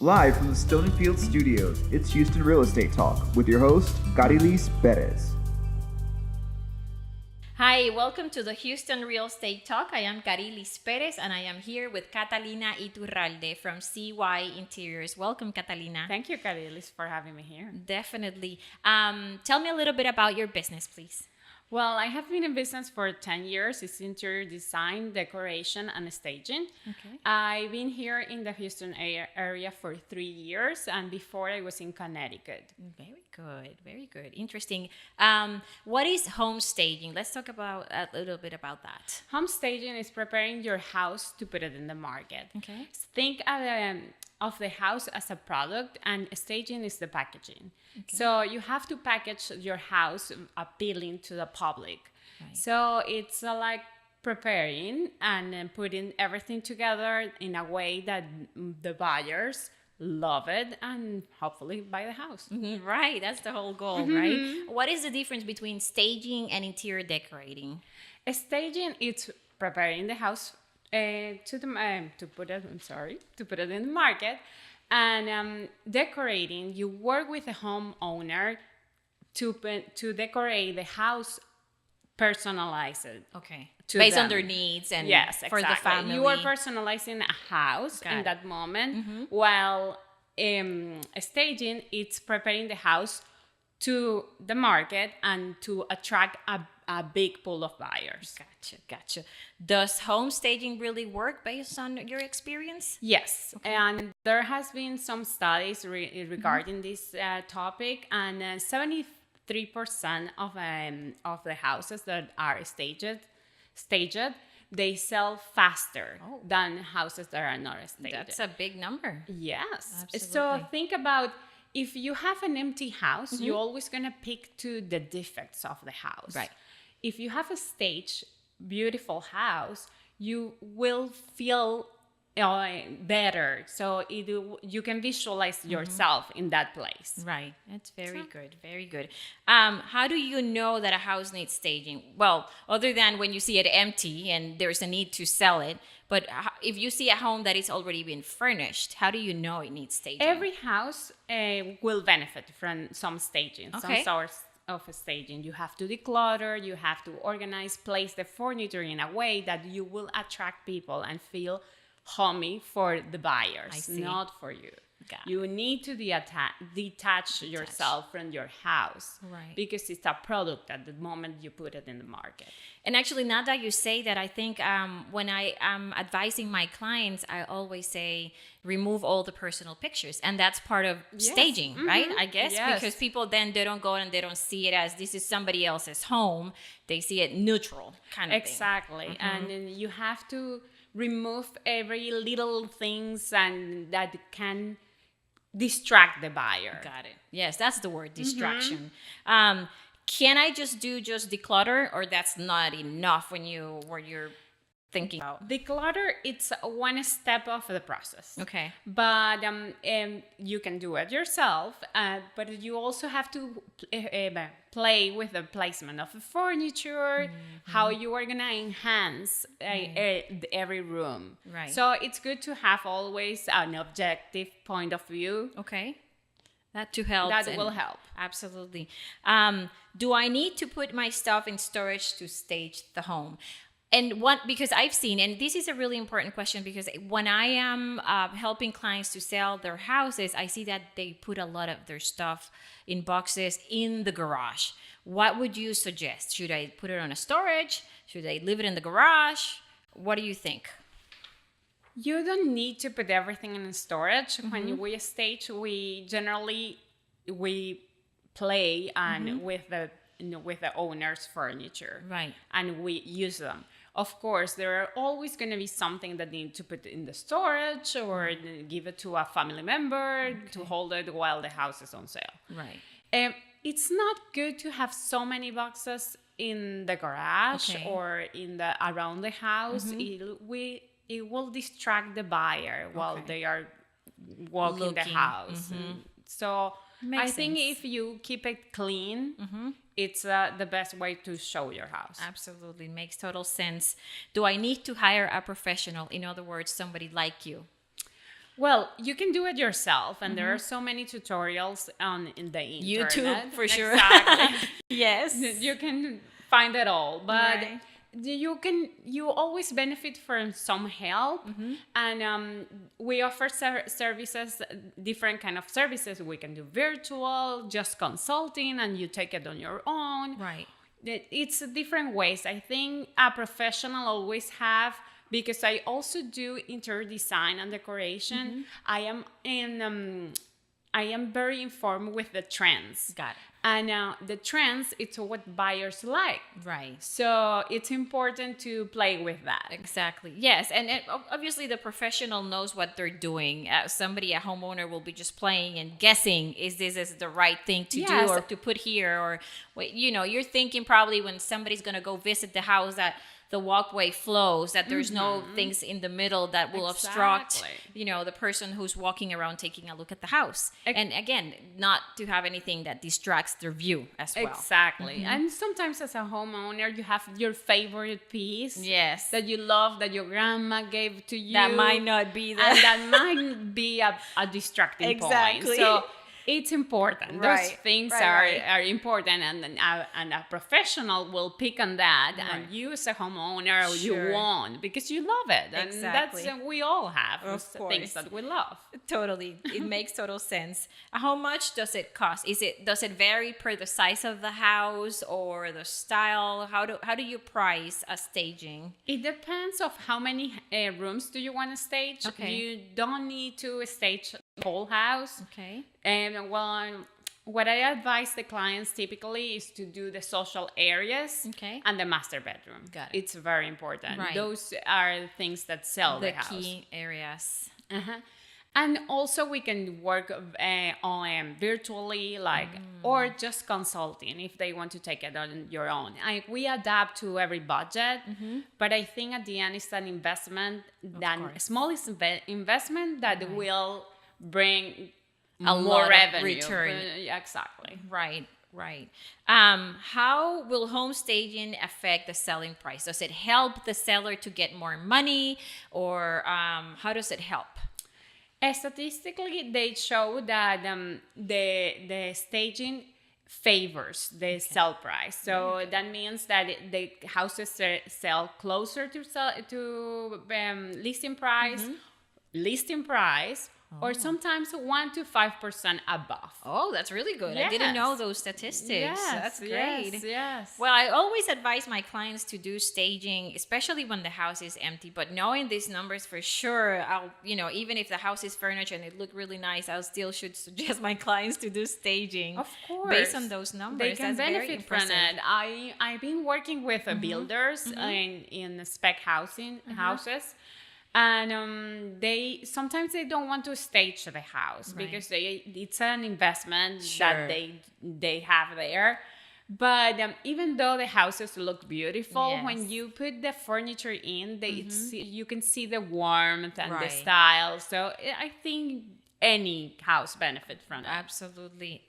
Live from the Stone & Field Studios, it's Houston Real Estate Talk with your host, Kariliz Perez. Hi, welcome to the Houston Real Estate Talk. I am Kariliz Perez and I am here with Catalina Yturralde from CYinterior. Welcome, Catalina. Thank you, Kariliz, for having me here. Definitely. Tell me a little bit about your business, please. Well, I have been in business for 10 years. It's interior design, decoration, and staging. Okay. I've been here in the Houston area for 3 years, and before I was in Connecticut. Very good. Very good. Interesting. What is home staging? Let's talk about a little bit about that. Home staging is preparing your house to put it in the market. Okay. Think of the house as a product, and staging is the packaging. Okay. So you have to package your house appealing to the public. Right. So it's like preparing and putting everything together in a way that the buyers love it and hopefully buy the house. Mm-hmm. Right, that's the whole goal, right? What is the difference between staging and interior decorating? Staging, it's preparing the house to put it in the market, and decorating. You work with a homeowner to decorate the house, personalize it. Okay. Based them. on their needs and yes, for exactly. the family. You are personalizing a house in that moment, while staging, it's preparing the house to the market and to attract a big pool of buyers. Gotcha. Does home staging really work based on your experience? Yes, okay. And there has been some studies regarding this topic, and 73% of the houses that are staged, they sell faster than houses that are not staged. That's a big number. Yes. Absolutely. So think about, if you have an empty house, you're always going to pick to the defects of the house. Right. If you have a staged, beautiful house, you will feel better. So you can visualize yourself in that place. Right. That's very good. Very good. How do you know that a house needs staging? Well, other than when you see it empty and there's a need to sell it, but if you see a home that is already been furnished, how do you know it needs staging? Every house will benefit from some staging, Okay. some source of staging. You have to declutter, you have to organize, place the furniture in a way that you will attract people and feel homey for the buyers, not for you. You need to detach yourself from your house, right? Because it's a product at the moment you put it in the market. And actually, now that you say that, I think when I am advising my clients, I always say remove all the personal pictures, and that's part of staging, right? I guess because people then they don't go and they don't see it as this is somebody else's home. They see it neutral kind of thing. Exactly, and then you have to remove every little things and that can distract the buyer. Got it. Yes, that's the word, distraction. Can I just declutter, or that's not enough when you're thinking about declutter? It's one step of the process. Okay. But you can do it yourself, but you also have to play with the placement of the furniture, how you are gonna enhance every room. Right. So it's good to have always an objective point of view. Okay. That will help. Absolutely. Do I need to put my stuff in storage to stage the home? And because I've seen, and this is a really important question, because when I am helping clients to sell their houses, I see that they put a lot of their stuff in boxes in the garage. What would you suggest? Should I put it on a storage? Should I leave it in the garage? What do you think? You don't need to put everything in storage. When we stage, we generally play and with the owner's furniture, right? And we use them. Of course, there are always going to be something that need to put in the storage or give it to a family member to hold it while the house is on sale. Right. It's not good to have so many boxes in the garage or around the house. It will distract the buyer while they are walking the house. So I think if you keep it clean, it's the best way to show your house. Absolutely. Makes total sense. Do I need to hire a professional? In other words, somebody like you? Well, you can do it yourself, and there are so many tutorials in the internet. YouTube, for sure. Exactly. Yes. You can find it all, but Right. you always benefit from some help, and we offer services, different kind of services. We can do virtual, just consulting, and you take it on your own. Right. It's different ways. I think a professional always have, because I also do interior design and decoration. I am very informed with the trends. Got it. And the trends, it's what buyers like. Right. So it's important to play with that. Exactly. Yes. And obviously the professional knows what they're doing. Somebody, a homeowner, will be just playing and guessing, is this the right thing to do or to put here? Or, you're thinking probably when somebody's going to go visit the house that the walkway flows, that there's no things in the middle that will obstruct, the person who's walking around taking a look at the house. And again, not to have anything that distracts their view as well. Exactly. And sometimes as a homeowner, you have your favorite piece. Yes. That you love, that your grandma gave to you. That might not be there. And that might be a distracting point. So it's important. Right. Those things are important, and a professional will pick on that, and you as a homeowner, you won't, because you love it. And that's we all have things that we love. Totally. It makes total sense. How much does it cost? Does it vary per the size of the house or the style? How do you price a staging? It depends of how many rooms do you want to stage. Okay. You don't need to stage the whole house. Okay. And what I advise the clients typically is to do the social areas and the master bedroom. Got it. It's very important. Right. Those are things that sell the house. The key areas. And also we can work on virtually, or just consulting if they want to take it on your own. We adapt to every budget, but I think at the end it's an investment, a small investment that will bring a more lot revenue. Of return. Exactly. Right. How will home staging affect the selling price? Does it help the seller to get more money, or how does it help? Statistically, they show that the staging favors the sell price. So that means that the houses sell closer to listing price, or sometimes 1% to 5% above. Oh, that's really good. I didn't know those statistics. That's great. Yes. Well, I always advise my clients to do staging, especially when the house is empty. But knowing these numbers for sure, I'll, even if the house is furnished and it looked really nice, I still should suggest my clients to do staging. Of course. Based on those numbers. They can benefit from it. I've been working with builders in spec houses. And sometimes they don't want to stage the house because it's an investment that they have there. But even though the houses look beautiful, when you put the furniture in, you can see the warmth and the style. So I think any house benefits from it. Absolutely.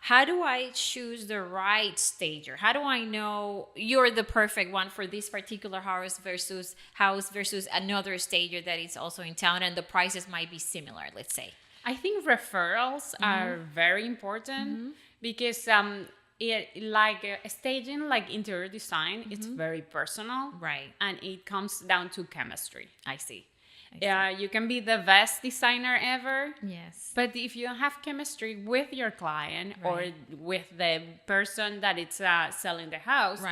How do I choose the right stager? How do I know you're the perfect one for this particular house versus another stager that is also in town and the prices might be similar, let's say? I think referrals are very important because staging, like interior design, it's very personal. Right. And it comes down to chemistry. I see. You can be the best designer ever. Yes. But if you don't have chemistry with your client or with the person that it's selling the house,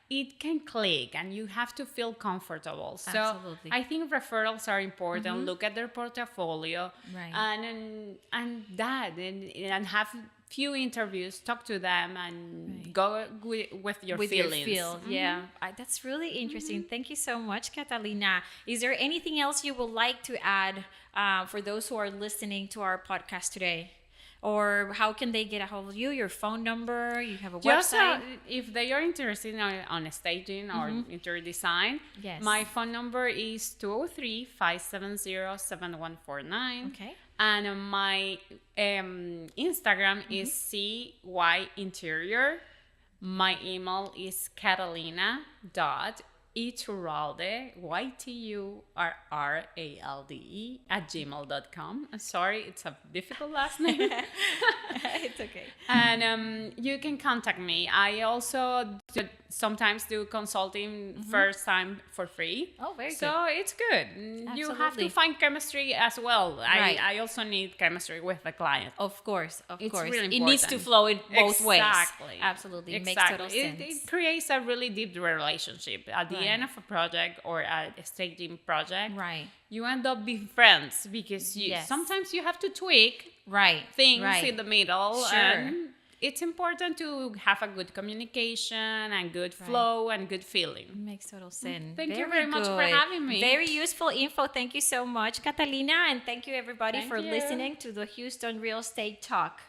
it can click and you have to feel comfortable. So I think referrals are important. Look at their portfolio and have few interviews, talk to them, and go with your feelings. That's really interesting. Thank you so much, Catalina. Is there anything else you would like to add for those who are listening to our podcast today? Or how can they get a hold of you? Your phone number? You have a website? If they are interested on staging or interior design, my phone number is 203-570-7149. Okay. And my Instagram is CYinterior. My email is catalina.yturralde Yturralde, Yturralde @gmail.com. I'm sorry, it's a difficult last name. It's okay. And you can contact me. I also sometimes do consulting first time for free. Oh, very good. So it's good. Absolutely. You have to find chemistry as well. Right. I also need chemistry with the client. Of course. It's Really important. It needs to flow in both ways. Exactly. Absolutely. It makes Exactly. total sense. It creates a really deep relationship. At the end of a project or a staging project, Right. you end up being friends because sometimes you have to tweak things in the middle. Sure. And it's important to have a good communication and good flow and good feeling. Makes total sense. Thank you very much for having me. Very useful info. Thank you so much, Catalina. And thank you, everybody, for listening to the Houston Real Estate Talk.